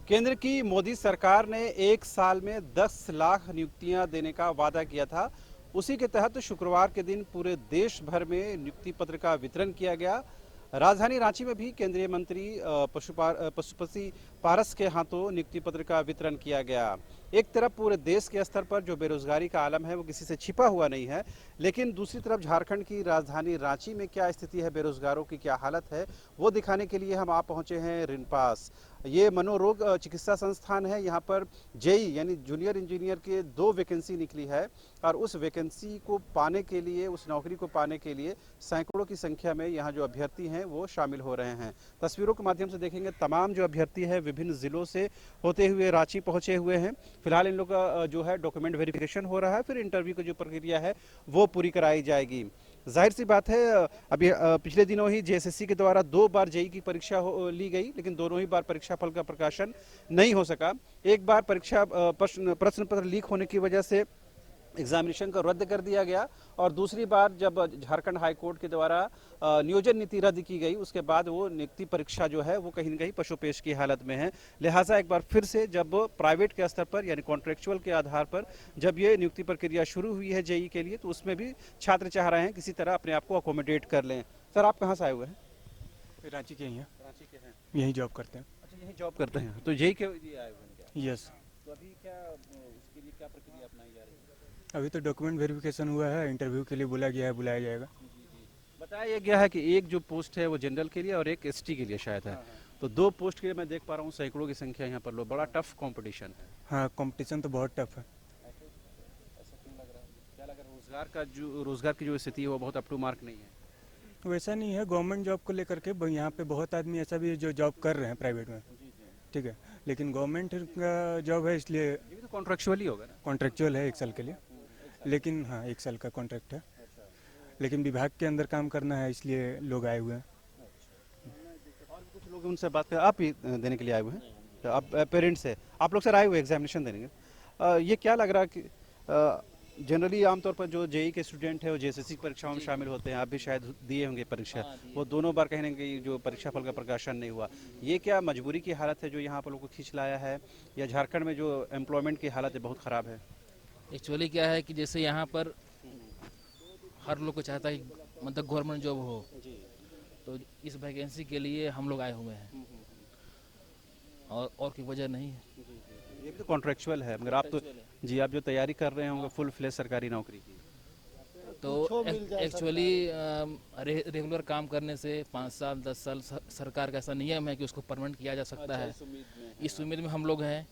केंद्र की मोदी सरकार ने एक साल में 10 लाख नियुक्तियां देने का वादा किया था। उसी के तहत शुक्रवार के दिन पूरे देश भर में नियुक्ति पत्र का वितरण किया गया। राजधानी रांची में भी केंद्रीय मंत्री पशुपति पारस के हाथों नियुक्ति पत्र का वितरण किया गया। एक तरफ पूरे देश के स्तर पर जो बेरोजगारी का आलम है वो किसी से छिपा हुआ नहीं है, लेकिन दूसरी तरफ झारखंड की राजधानी रांची में क्या स्थिति है, बेरोजगारों की क्या हालत है, वो दिखाने के लिए हम आप पहुंचे हैं रिनपास। ये मनोरोग चिकित्सा संस्थान है। यहाँ पर जेई यानी जूनियर इंजीनियर के 2 वैकेंसी निकली है और उस वैकेंसी को पाने के लिए, उस नौकरी को पाने के लिए सैकड़ों की संख्या में यहाँ जो अभ्यर्थी हैं वो शामिल हो रहे हैं। तस्वीरों के माध्यम से देखेंगे तमाम जो अभ्यर्थी है विभिन्न जिलों से होते हुए रांची पहुंचे हुए हैं। फिलहाल इन लोग का जो है डॉक्यूमेंट वेरिफिकेशन हो रहा है, फिर इंटरव्यू की जो प्रक्रिया है वो पूरी कराई जाएगी। जाहिर सी बात है, अभी पिछले दिनों ही जेएसएससी के द्वारा 2 बार जेई की परीक्षा ली गई, लेकिन दोनों ही बार परीक्षा फल का प्रकाशन नहीं हो सका। एक बार परीक्षा प्रश्न पत्र लीक होने की वजह से एग्जामिनेशन को रद्द कर दिया गया और दूसरी बार जब झारखंड हाईकोर्ट के द्वारा नियोजन नीति रद्द की गई, उसके बाद वो नियुक्ति परीक्षा जो है वो कहीं न कहीं पशुपेश की हालत में है। लिहाजा एक बार फिर से जब प्राइवेट के स्तर पर यानी कॉन्ट्रेक्चुअल के आधार पर जब ये नियुक्ति प्रक्रिया शुरू हुई है जेई के लिए, तो उसमें भी छात्र चाह रहे हैं किसी तरह अपने आप को अकोमोडेट कर लें। सर, आप कहाँ से आए हुए हैं? रांची के ही हैं। रांची के हैं। यहीं जॉब करते हैं। अच्छा, यहीं जॉब करते हैं, तो जेई के लिए आए हुए हैं क्या? यस। तो अभी क्या उसके लिए क्या प्रक्रिया अपनाई जा रही है? अभी तो डॉक्यूमेंट वेरिफिकेशन हुआ है, इंटरव्यू के लिए बुलाया गया है, बुलाया जाएगा। बताया गया है कि एक जो पोस्ट है वो जनरल के लिए और एक एसटी के लिए शायद है। तो 2 पोस्ट के लिए मैं देख पा रहा हूँ सैकड़ों की संख्या यहाँ पर लोग, बड़ा टफ कंपटीशन है। हाँ, कंपटीशन तो बहुत टफ है। ऐसा क्यों लग रहा है? क्या लग रहा है? रोजगार की जो स्थिति है वो बहुत अप टू मार्क नहीं है। वैसा नहीं है, गवर्नमेंट जॉब को लेकर के यहाँ पे बहुत आदमी ऐसा भी है जो जॉब कर रहे हैं प्राइवेट में, ठीक है, लेकिन गवर्नमेंट का जॉब है इसलिए ये भी तो कॉन्ट्रेक्चुअल ही होगा ना? कॉन्ट्रेक्चुअल है 1 साल के लिए, लेकिन हाँ 1 साल का कॉन्ट्रैक्ट है, लेकिन विभाग के अंदर काम करना है इसलिए लोग आए हुए हैं। और भी कुछ लोग उनसे बात कर, आप ही देने के लिए आए हुए हैं? तो आप पेरेंट्स है, आप लोग सर आए हुए एग्जामिनेशन देने के? ये क्या लग रहा है कि जनरली आमतौर पर जो जेई के स्टूडेंट है वो जेएसएससी की परीक्षाओं में शामिल होते हैं, आप भी शायद दिए होंगे परीक्षा, वो दोनों बार कहीं ना कहीं जो परीक्षा फल का प्रकाशन नहीं हुआ, ये क्या मजबूरी की हालत है जो यहाँ पर लोगों को खींच लाया है, या झारखंड में जो एम्प्लॉयमेंट की हालत है बहुत ख़राब है? एक्चुअली क्या है कि जैसे यहाँ पर हर लोग को चाहता है कि मतलब गवर्नमेंट जॉब हो, तो इस वैकेंसी के लिए हम लोग आए हुए हैं और कोई वजह नहीं है। ये भी तो कॉन्ट्रेक्चुअल है, मगर आप तो जी आप जो तैयारी कर रहे होंगे फुल फ्लेज सरकारी नौकरी की, तो एक्चुअली रेगुलर काम करने से 5 साल 10 साल सरकार का ऐसा नियम है कि उसको परमानेंट किया जा सकता है। इस उम्मीद में हम लोग हैं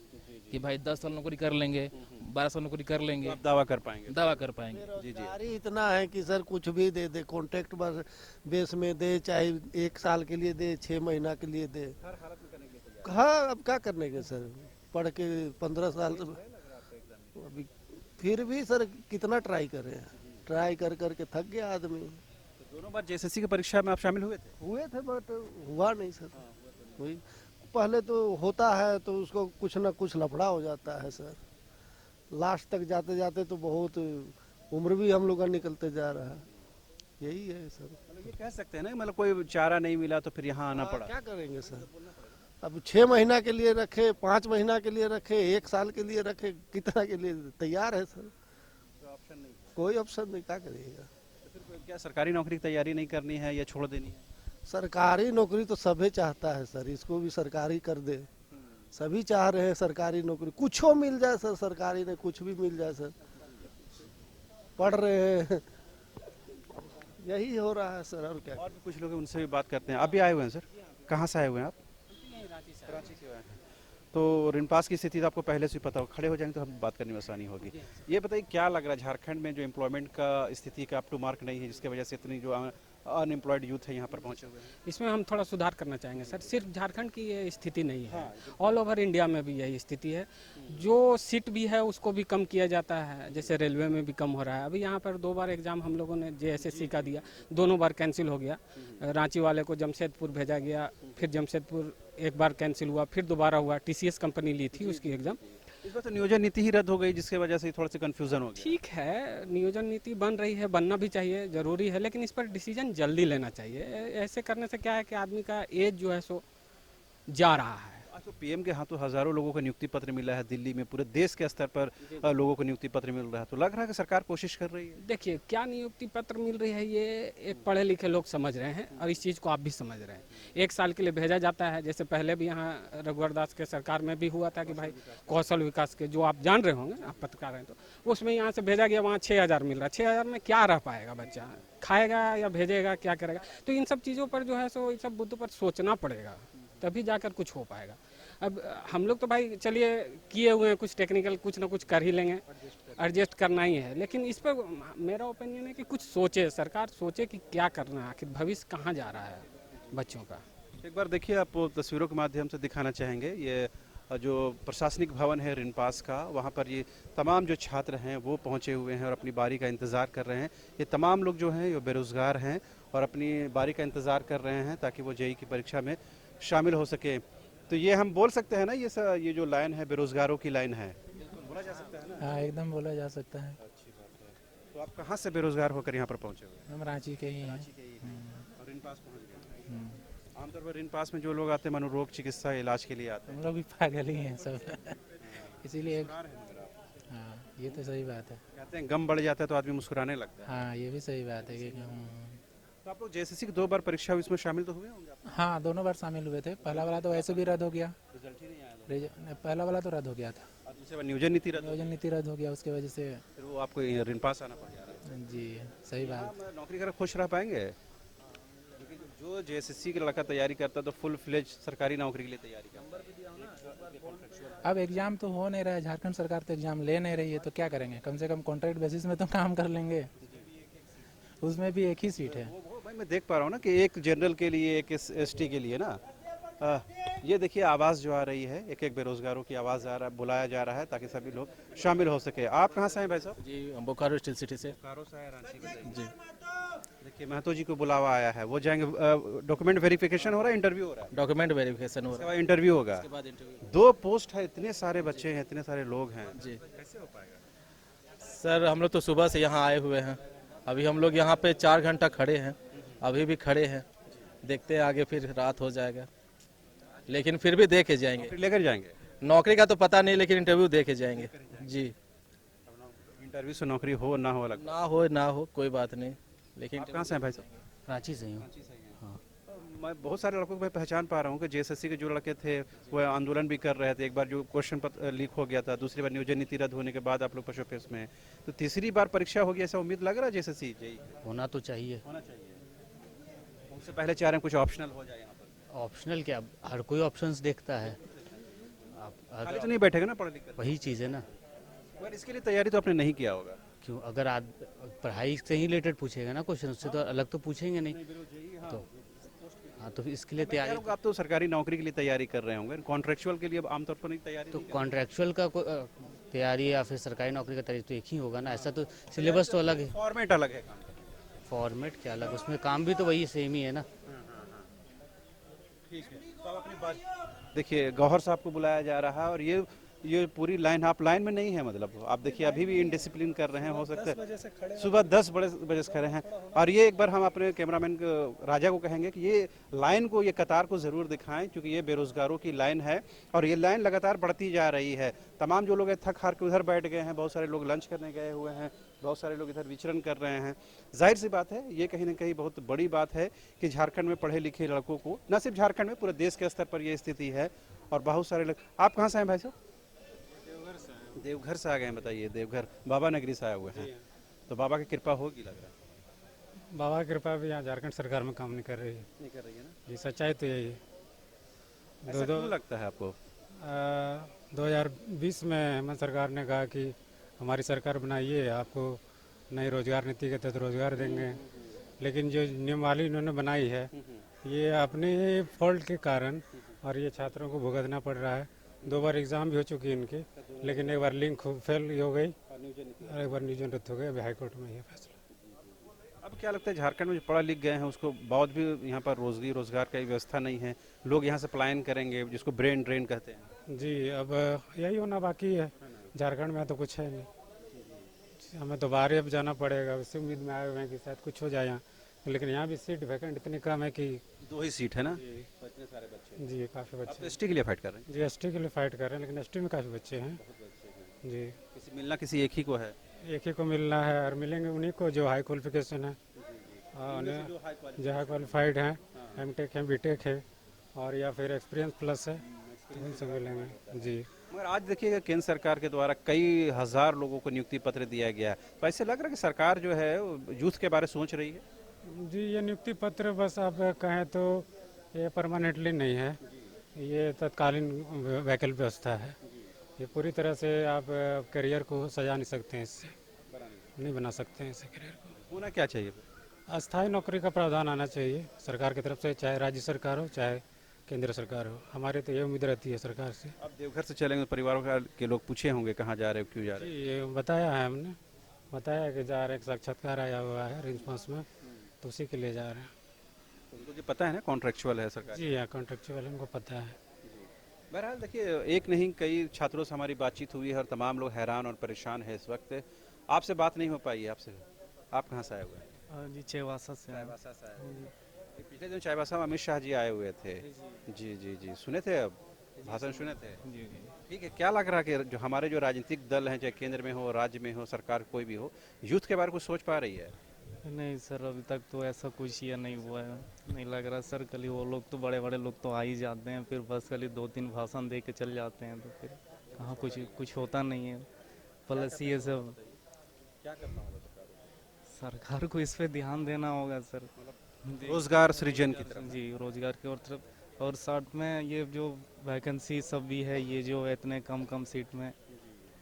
कि भाई 10 साल नौकरी कर लेंगे, 12 साल नौकरी कर लेंगे, आप दावा कर पाएंगे? दावा कर पाएंगे। बेरोजगारी इतना है कि सर कुछ भी दे दे, कॉन्ट्रैक्ट बेस में दे, चाहे 1 साल के लिए दे, 6 महीना के लिए दे। हाँ, अब क्या करने के सर, पढ़ के 15 साल अभी फिर भी सर कितना ट्राई करें, ट्राई कर करके थक गया आदमी। तो दोनों बार जेएसएससी की परीक्षा में आप शामिल हुए थे? बट हुआ नहीं सर। वही पहले तो होता है तो उसको कुछ ना कुछ लफड़ा हो जाता है सर, लास्ट तक जाते जाते तो बहुत उम्र भी हम लोग का निकलते जा रहा है, यही है सर। मतलब ये कह सकते हैं ना, मतलब कोई चारा नहीं मिला तो फिर यहाँ आना पड़ा। क्या करेंगे सर, अब 6 महीना के लिए रखे, 5 महीना के लिए रखे, 1 साल के लिए रखे, कितना के लिए तैयार है सर? ऑप्शन नहीं, कोई ऑप्शन नहीं, क्या करिएगा? तो फिर क्या सरकारी नौकरी की तैयारी नहीं करनी है या छोड़ देनी है? सरकारी नौकरी तो सभी चाहता है सर, इसको भी सरकारी कर दे, सभी चाह रहे हैं सरकारी नौकरी, कुछ हो मिल जाए सर, सरकारी ने कुछ भी मिल जाए सर, पढ़ रहे हैं, यही हो रहा है सर, और क्या। और भी कुछ लोग हैं, उनसे भी बात करते हैं। आप भी आए हुए हैं सर? कहाँ से आए हुए हैं आप? रांची के आए हैं। तो रिनपास की स्थिति तो आपको पहले से ही पता हो, खड़े हो जाएंगे तो हम बात करने में आसानी होगी। ये बताइए क्या लग रहा है झारखंड में जो एम्प्लॉयमेंट का स्थिति का अप टू मार्क नहीं है, जिसकी वजह से इतनी जो अनएम्प्लॉयड यूथ है यहाँ पर पहुँचे हुए हैं? इसमें हम थोड़ा सुधार करना चाहेंगे सर, सिर्फ झारखंड की ये स्थिति नहीं है, ऑल ओवर इंडिया में भी यही स्थिति है। जो सीट भी है उसको भी कम किया जाता है, जैसे रेलवे में भी कम हो रहा है। अभी यहाँ पर 2 बार एग्जाम हम लोगों ने जेएसएससी का दिया, दोनों बार कैंसिल हो गया। रांची वाले को जमशेदपुर भेजा गया, फिर जमशेदपुर एक बार कैंसिल हुआ, फिर दोबारा हुआ। टीसीएस कंपनी ली थी उसकी एग्जाम। इस बार तो नियोजन नीति ही रद्द हो गई, जिसकी वजह से थोड़ा सा कंफ्यूजन हो गया। ठीक है, नियोजन नीति बन रही है, बनना भी चाहिए, जरूरी है, लेकिन इस पर डिसीजन जल्दी लेना चाहिए। ऐसे करने से क्या है कि आदमी का एज जो है सो जा रहा है। आज तो पीएम के हाथों हजारों लोगों को नियुक्ति पत्र मिला है दिल्ली में, पूरे देश के स्तर पर लोगों को नियुक्ति पत्र मिल रहा है, तो लग रहा है कि सरकार कोशिश कर रही है। देखिए क्या नियुक्ति पत्र मिल रही है, ये एक पढ़े लिखे लोग समझ रहे हैं और इस चीज़ को आप भी समझ रहे हैं। एक साल के लिए भेजा जाता है, जैसे पहले भी यहाँ रघुवर दास के सरकार में भी हुआ था कि भाई कौशल विकास के, जो आप जान रहे होंगे, आप पत्रकार हैं, तो उसमें यहाँ से भेजा गया, वहाँ 6,000 मिल रहा है। 6,000 में क्या रह पाएगा बच्चा, खाएगा या भेजेगा, क्या करेगा? तो इन सब चीज़ों पर जो है सो इन सब मुद्दों पर सोचना पड़ेगा, तभी जाकर कुछ हो पाएगा। अब हम लोग तो भाई चलिए किए हुए हैं, कुछ टेक्निकल कुछ ना कुछ कर ही लेंगे, एडजस्ट करना ही है। लेकिन इस पर मेरा ओपिनियन है कि कुछ सोचे, सरकार सोचे कि क्या करना है, आखिर भविष्य कहाँ जा रहा है बच्चों का। एक बार देखिए, आप तस्वीरों के माध्यम से दिखाना चाहेंगे, ये जो प्रशासनिक भवन है रिनपास का, वहाँ पर ये तमाम जो छात्र हैं वो पहुँचे हुए हैं और अपनी बारी का इंतज़ार कर रहे हैं। ये तमाम लोग जो हैं ये बेरोज़गार हैं और अपनी बारी का इंतज़ार कर रहे हैं ताकि वो जेईई की परीक्षा में शामिल हो सके। तो ये हम बोल सकते हैं ना, ये जो लाइन है बेरोज़गारों की लाइन है, बोला जा सकता है ना? हाँ, एकदम बोला जा सकता है। अच्छी बात है। तो आप कहाँ से बेरोज़गार होकर यहाँ पर पहुँचे हुए हैं? हम रांची के ही हैं। और रिनपास पहुँच गए। आमतौर पर रिनपास में जो लोग आते हैं मनोरोग चिकित्सा इलाज के लिए आते हैं। हम लोग भी पागल ही हैं सब इसीलिए। हाँ, ये तो सही बात है। कहते हैं गम बढ़ जाता है तो आदमी मुस्कुराने लगता है। हाँ, ये भी सही बात है कि तो आप लोग जेएसएससी की 2 बार परीक्षा हुई, इसमें शामिल तो हुए होंगे आप? हाँ, दोनों बार शामिल हुए थे। पहला वाला तो वैसे भी रद्द हो गया, रिजल्ट ही नहीं आया। पहला वाला तो रद्द हो गया था, और दूसरे बार नियोजन नीति रद्द, नियोजन नीति रद्द हो गया, उसके वजह से। फिर वो आपको रिनपास आना पड़ जा रहा है। जी, सही बात। आप नौकरी कर खुश रह पाएंगे? क्योंकि जो जेएसएससी का लड़का तैयारी करता है तो फुल फ्लेज सरकारी नौकरी के लिए तैयारी करता है। अब एग्जाम तो हो नहीं रहा है, झारखंड सरकार तो एग्जाम ले नहीं रही है, तो क्या करेंगे? कम से कम कॉन्ट्रैक्ट बेसिस में तो काम कर लेंगे, उसमें भी एक ही सीट है। वो भाई मैं देख पा रहा हूँ ना कि एक जनरल के लिए, एक एसटी के लिए ना, ये देखिए आवाज़ जो आ रही है, एक एक बेरोजगारों की आवाज़ आ रहा है, बुलाया जा रहा है ताकि सभी लोग शामिल हो सके। आप कहाँ से हैं भाई साहब? जी, बोकारो स्टील सिटी से। बोकारो से आए, रांची के लिए। जी, देखिए महतो जी को बुलावा आया है, वो जाएंगे। डॉक्यूमेंट वेरिफिकेशन हो रहा है, इंटरव्यू हो रहा है, डॉक्यूमेंट वेरिफिकेशन हो उसके रहा बाद इंटरव्यू होगा। है, उसके बाद इंटरव्यू। 2 पोस्ट है, इतने सारे बच्चे हैं, इतने सारे लोग हैं, जी कैसे हो पाएगा? सर, हम लोग तो सुबह से यहाँ आए हुए हैं, अभी हम लोग यहाँ पे 4 घंटा खड़े हैं, अभी भी खड़े हैं, देखते हैं आगे फिर रात हो जाएगा, लेकिन फिर भी देखे जाएंगे। फिर लेकर जाएंगे। नौकरी का तो पता नहीं, लेकिन इंटरव्यू देखे जाएंगे। जी, इंटरव्यू से नौकरी हो ना हो अलग। ना हो कोई बात नहीं, लेकिन आप कहाँ से हैं भाई साहब? रांची से ही हूँ। मैं बहुत सारे लड़कों को मैं पहचान पा रहा हूँ कि जेएसएससी के जो लड़के थे वो आंदोलन भी कर रहे थे। एक बार जो क्वेश्चन पत्र लीक हो गया था, दूसरी बार नियोजन नीति रद्द होने के बाद आप लोग पशुपेश में हैं। तो तीसरी बार परीक्षा होगी, ऐसा उम्मीद लग रहा है जेएसएससी जेईई होना तो चाहिए। होना चाहिए। उससे पहले चाह रहे हैं कुछ ऑप्शनल हो जाए यहाँ पर। ऑप्शनल क्या, हर कोई ऑप्शंस देखता है। आप खाली तो नहीं बैठेगा ना पढ़ लिख कर। वही चीज़ है ना, मगर इसके लिए तैयारी तो आपने नहीं किया होगा। क्यों? अगर पढ़ाई से ही रिलेटेड पूछेगा ना क्वेश्चन, उससे तो अलग तो पूछेंगे नहीं। तो हाँ, तो इसके लिए तैयारी। आप तो सरकारी नौकरी के लिए तैयारी कर रहे होंगे, कॉन्ट्रेक्चुअल के लिए आमतौर पर नहीं तैयारी तो नहीं कॉन्ट्रेक्चुअल का तैयारी या फिर सरकारी नौकरी का तैयारी तो एक ही होगा ना, ऐसा तो सिलेबस तो अलग है। फॉर्मेट अलग है काम का। फॉर्मेट क्या अलग, उसमें काम भी तो वही सेम ही है ना। ठीक है, तो आप अपनी बात देखिए। गौहर साहब को बुलाया जा रहा है और ये पूरी लाइन, आप लाइन में नहीं है, मतलब आप देखिए अभी भी इनडिसिप्लिन कर रहे हैं, हो सकता है सुबह 10 बजे से खड़े हैं। और ये एक बार हम अपने कैमरामैन राजा को कहेंगे कि ये लाइन को, ये कतार को ज़रूर दिखाएं, क्योंकि ये बेरोजगारों की लाइन है और ये लाइन लगातार बढ़ती जा रही है। तमाम जो लोग थक हार के उधर बैठ गए हैं, बहुत सारे लोग लंच करने गए हुए हैं, बहुत सारे लोग इधर विचरण कर रहे हैं। जाहिर सी बात है, ये कहीं ना कहीं बहुत बड़ी बात है कि झारखंड में पढ़े लिखे लड़कों को, न सिर्फ झारखंड में, पूरे देश के स्तर पर ये स्थिति है। और बहुत सारे लोग, आप कहाँ से हैं भाई साहब? देवघर से आ गए हैं। बताइए, देवघर बाबा नगरी से आए हुए हैं, तो बाबा की कृपा होगी लग रहा है। बाबा की कृपा भी यहाँ झारखंड सरकार में काम नहीं कर रही है। नहीं कर रही है ना? जी, सच्चाई तो यही है। ऐसा क्यों लगता है आपको? 2020 में हेमंत सरकार ने कहा कि हमारी सरकार बनाइए, आपको नई रोजगार नीति के तहत रोजगार देंगे, लेकिन जो नियमावली इन्होंने बनाई है ये अपने फॉल्ट के कारण, और ये छात्रों को भुगतना पड़ रहा है। 2 बार एग्जाम भी हो चुकी है इनकी, लेकिन एक बार लिंक फेल हो गई और एक बार नियोजन रद्द हो गया। अभी हाईकोर्ट में ये फैसला। अब क्या लगता है, झारखंड में जो पढ़ा लिख गए हैं उसको बाद भी यहाँ पर रोजगार की व्यवस्था नहीं है, लोग यहाँ से पलायन करेंगे, जिसको ब्रेन ड्रेन कहते हैं। जी, अब यही होना बाकी है। झारखंड में तो कुछ है नहीं, हमें तो बाहर अब जाना पड़ेगा। उसी उम्मीद में आए हुए हैं कि शायद कुछ हो जाए यहाँ, लेकिन यहाँ भी सीट वैकेंट इतनी कम है कि 2 ही सीट है ना, इतने सारे बच्चे। जी काफ़ी आप बच्चे तो एसटी के लिए फाइट कर रहे हैं। जी एसटी के लिए फाइट कर रहे हैं, लेकिन एसटी में काफ़ी बच्चे हैं जी। किसी मिलना किसी एक ही को है। एक ही को मिलना है और मिलेंगे उन्हीं को जो हाई क्वालिफिकेशन है, उन्हें जो हाई क्वालिफाइड हैं, एमटेक है, बीटेक है और या फिर एक्सपीरियंस प्लस है, तो उनसे मिलेंगे जी। मगर आज देखिएगा केंद्र सरकार के द्वारा कई हजार लोगों को नियुक्ति पत्र दिया गया है, तो ऐसे लग रहा है कि सरकार जो है यूथ के बारे में सोच रही है। जी ये नियुक्ति पत्र बस आप कहें तो ये परमानेंटली नहीं है, ये तत्कालीन वैकल्पिक व्यवस्था है। ये पूरी तरह से आप करियर को सजा नहीं सकते हैं, इससे नहीं बना सकते हैं इससे करियर को। होना क्या चाहिए? अस्थायी नौकरी का प्रावधान आना चाहिए सरकार की तरफ से, चाहे राज्य सरकार हो चाहे केंद्र सरकार हो। हमारे तो ये उम्मीद रहती है सरकार से। अब देवघर से चलेंगे तो परिवारों के लोग पूछे होंगे कहाँ जा रहे हो, क्यों जा रहे जी ये बताया है हमने, बताया कि जा रहे, एक साक्षात्कार आया हुआ है रिस्पॉन्स में, तो उसी के लिए जा रहे हैं। हो? उनको जो पता है ना कॉन्ट्रेक्चुअल है सरकार। जी हाँ कॉन्ट्रेक्चुअल उनको पता है। बहरहाल देखिए, एक नहीं कई छात्रों से हमारी बातचीत हुई है और तमाम लोग हैरान और परेशान है इस वक्त। आपसे बात नहीं हो पाई है आपसे। आप कहाँ से आए हुए हैं? जी चाईबासा से चाईबासा से आए हुए हैं। पिछले दिन चाईबासा में अमित शाह जी आए हुए थे। जी जी जी, सुने थे, अब भाषण सुने थे। जी जी ठीक है, क्या लग रहा है कि जो हमारे जो राजनीतिक दल हैं, चाहे केंद्र में हो, राज्य में हो, सरकार कोई भी हो, यूथ के बारे में कुछ सोच पा रही है? नहीं सर, अभी तक तो ऐसा कुछ ये नहीं हुआ है, नहीं लग रहा सर। कल वो लोग तो बड़े बड़े लोग तो आ ही जाते हैं, फिर बस खाली 2-3 भाषण दे के चल जाते हैं, तो फिर कहाँ कुछ होता नहीं है। प्लस ये सब क्या करना होगा सरकार को इस पे ध्यान देना होगा सर। रोजगार सृजन की तरफ? जी रोजगार की और तरफ, और साथ में ये जो वैकेंसी सब भी है, ये जो इतने कम सीट में,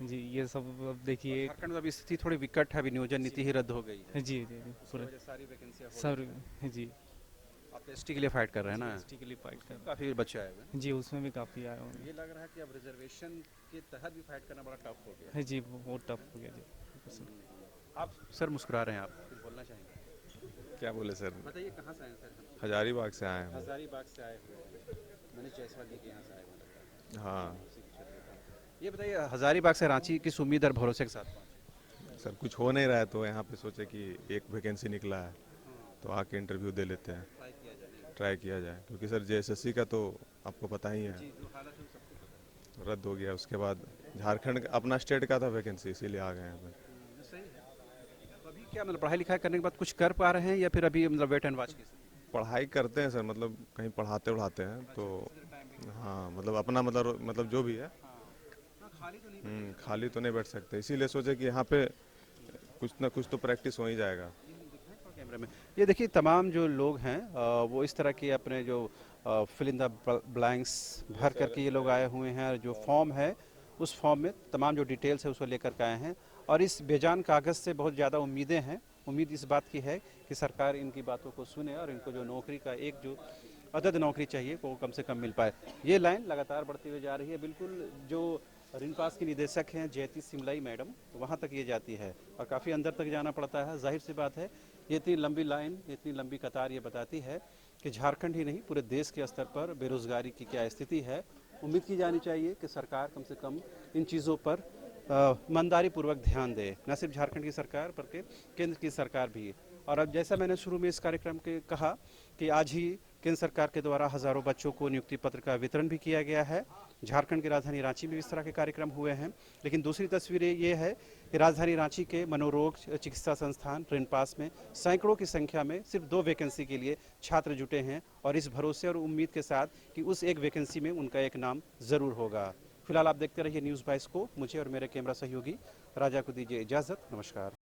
जी ये सब अब देखिए। झारखंड में अभी स्थिति थोड़ी विकट है, अभी नियोजन नीति ही रद्द हो गई है। जी जी जी पूरे सारी वैकेंसियां सर जी आप एसटी के लिए फाइट कर रहे हैं ना? एसटी के लिए फाइट कर काफी बच्चे आए हुए हैं। जी, उसमें भी काफ़ी आए होंगे। ये लग रहा है कि अब रिजर्वेशन के तहत भी फाइट करना बड़ा टफ हो गया। जी बहुत टफ हो गया जी। आप सर मुस्कुरा रहे हैं, आप कुछ बोलना चाहेंगे? क्या बोले सर, बताइए कहाँ से आए हैं सर? हजारीबाग से आए हैं। हजारीबाग से आए हुए हैं। मैंने जायसवाल जी के यहाँ से आए हुए हैं। हाँ ये बताइए, हजारीबाग से रांची किस उम्मीद और भरोसे के साथ पहुंचे? सर, कुछ हो नहीं रहा है तो यहाँ पे सोचे कि एक वैकेंसी निकला है तो आके इंटरव्यू दे लेते हैं, ट्राई किया जाए। क्योंकि सर जेएसएससी का तो आपको पता ही है रद्द हो गया, उसके बाद झारखंड अपना स्टेट का था वैकेंसी, इसीलिए आ गए हैं। तो अभी क्या मतलब पढ़ाई लिखाई करने के बाद कुछ कर पा रहे हैं या फिर अभी मतलब वेट एंड वॉच की स्थिति? पढ़ाई करते हैं सर, मतलब कहीं पढ़ाते हैं तो हाँ, मतलब अपना मतलब जो भी है, खाली तो नहीं बैठ सकते, इसीलिए सोचे कि यहाँ पे कुछ ना कुछ तो प्रैक्टिस हो ही जाएगा। कैमरे में ये देखिए, तमाम जो लोग हैं वो इस तरह के अपने जो फिल इन द ब्लैंक्स भर करके ये लोग आए हुए हैं। जो फॉर्म है उस फॉर्म में तमाम जो डिटेल्स है उसको लेकर के आए हैं और इस बेजान कागज़ से बहुत ज़्यादा उम्मीदें हैं। उम्मीद इस बात की है कि सरकार इनकी बातों को सुने और इनको जो नौकरी का एक जो अदद नौकरी चाहिए वो कम से कम मिल पाए। ये लाइन लगातार बढ़ती हुई जा रही है, बिल्कुल जो रिनपास की निदेशक हैं जयती सिमलाई मैडम, वहाँ तक ये जाती है और काफ़ी अंदर तक जाना पड़ता है। जाहिर सी बात है, ये इतनी लंबी लाइन, इतनी लंबी कतार ये बताती है कि झारखंड ही नहीं पूरे देश के स्तर पर बेरोजगारी की क्या स्थिति है। उम्मीद की जानी चाहिए कि सरकार कम से कम इन चीज़ों पर ईमानदारी पूर्वक ध्यान दे, न सिर्फ झारखंड की सरकार बल्कि केंद्र की सरकार भी। और अब जैसा मैंने शुरू में इस कार्यक्रम के कहा कि आज ही केंद्र सरकार के द्वारा हज़ारों बच्चों को नियुक्ति पत्र का वितरण भी किया गया है। झारखंड की राजधानी रांची में इस तरह के कार्यक्रम हुए हैं, लेकिन दूसरी तस्वीरें ये है कि राजधानी रांची के मनोरोग चिकित्सा संस्थान रिनपास में सैकड़ों की संख्या में सिर्फ 2 वैकेंसी के लिए छात्र जुटे हैं और इस भरोसे और उम्मीद के साथ कि उस एक वैकेंसी में उनका एक नाम ज़रूर होगा। फिलहाल आप देखते रहिए न्यूज़ 22 को। मुझे और मेरे कैमरा सहयोगी राजा को दीजिए इजाज़त। नमस्कार।